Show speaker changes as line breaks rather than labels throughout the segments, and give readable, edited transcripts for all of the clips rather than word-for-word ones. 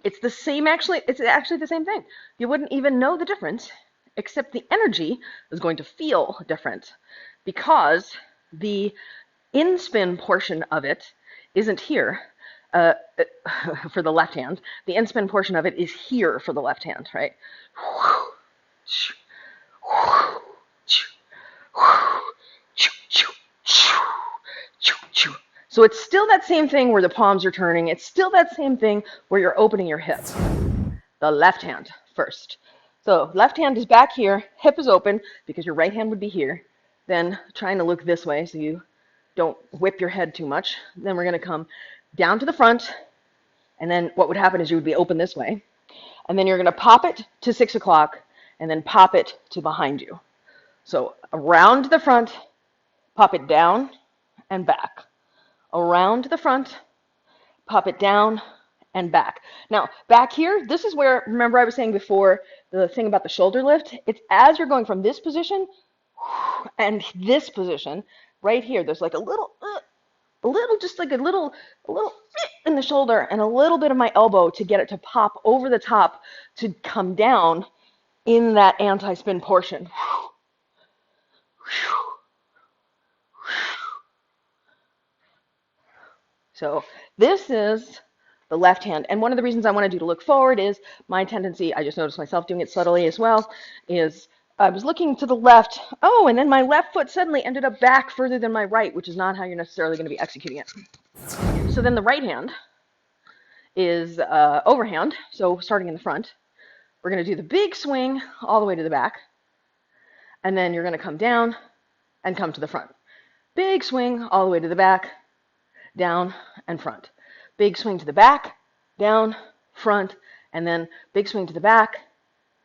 It's the same, actually, it's actually the same thing. You wouldn't even know the difference, except the energy is going to feel different because the in-spin portion of it isn't here for the left hand. The in-spin portion of it is here for the left hand, right? So it's still that same thing where the palms are turning. It's still that same thing where you're opening your hip. The left hand first. So left hand is back here, hip is open because your right hand would be here. Then trying to look this way so you don't whip your head too much. Then we're going to come down to the front, and then what would happen is you would be open this way. And then you're going to pop it to 6 o'clock, and then pop it to behind you. So around the front, pop it down and back. Around the front, pop it down and back. Now, back here, this is where, remember I was saying before, the thing about the shoulder lift, it's as you're going from this position and this position, right here, there's like a little, just like a little in the shoulder and a little bit of my elbow to get it to pop over the top to come down in that anti-spin portion. So this is the left hand. And one of the reasons I wanted you to look forward is my tendency, I just noticed myself doing it subtly as well, is I was looking to the left, and then my left foot suddenly ended up back further than my right, which is not how you're necessarily going to be executing it. So then the right hand is overhand, so starting in the front. We're going to do the big swing all the way to the back, and then you're going to come down and come to the front. Big swing all the way to the back, down and front. Big swing to the back, down, front, and then big swing to the back,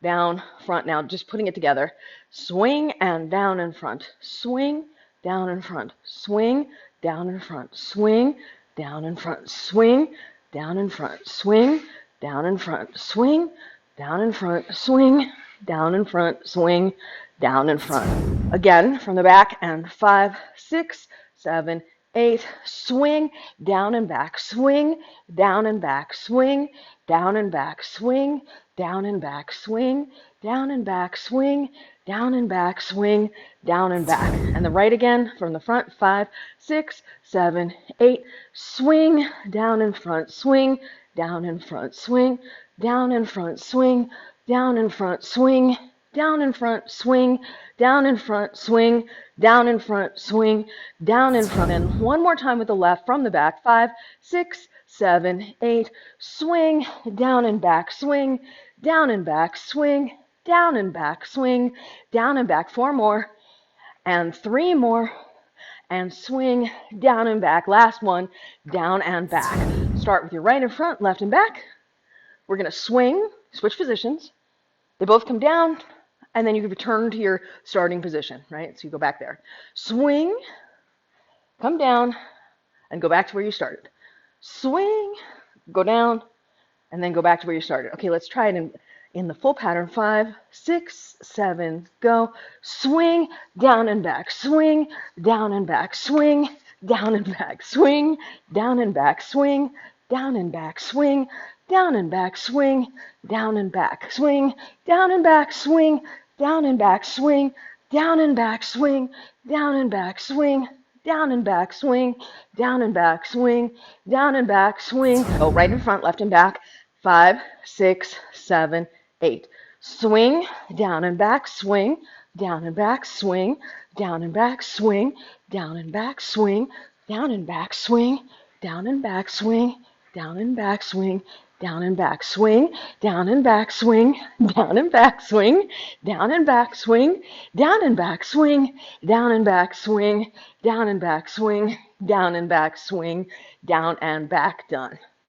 down, front. Now just putting it together. Swing and down and front. Swing, down and front. Swing, down and front. Swing, down and front. Swing, down and front. Swing, down and front. Swing, down and front. Swing, down and front. Swing, down and front. Again, from the back, and 5, 6, 7, 8, swing, down and back, swing, down and back, swing, down and back, swing, down and back, swing, down and back, swing, down and back, swing, down and back. And the right again from the front, 5, 6, 7, 8, swing, down in front, swing, down in front, swing, down in front, swing, down in front, swing, down in front, swing, down in front, swing, down in front, swing, down in front. And one more time with the left from the back. 5, 6, 7, 8, swing, down and back, swing, down and back, swing, down and back, swing, down and back. 4 more, and 3 more, and swing, down and back. Last one, down and back. Start with your right in front, left and back. We're going to swing, switch positions. They both come down, and then you can return to your starting position, right? So you go back there. Swing, come down, and go back to where you started. Swing, go down, and then go back to where you started. Okay, let's try it in the full pattern. 5, 6, 7, go. Swing, down and back. Swing, down and back. Swing, down and back. Swing, down and back. Swing, down and back. Swing, down and back. Swing, down and back. Swing, down and back. Swing, down and back, swing, down and back, swing, down and back, swing, down and back, swing, down and back, swing, down and back, swing. Go right in front, left and back. 5, 6, 7, 8. Swing, down and back, swing, down and back, swing, down and back, swing, down and back, swing, down and back, swing, down and back, swing, down and back, swing, down and back, swing, down and back, swing, down and back, swing, down and back, swing, down and back, swing, down and back, swing, down and back, swing, down and back, swing, down and back, done.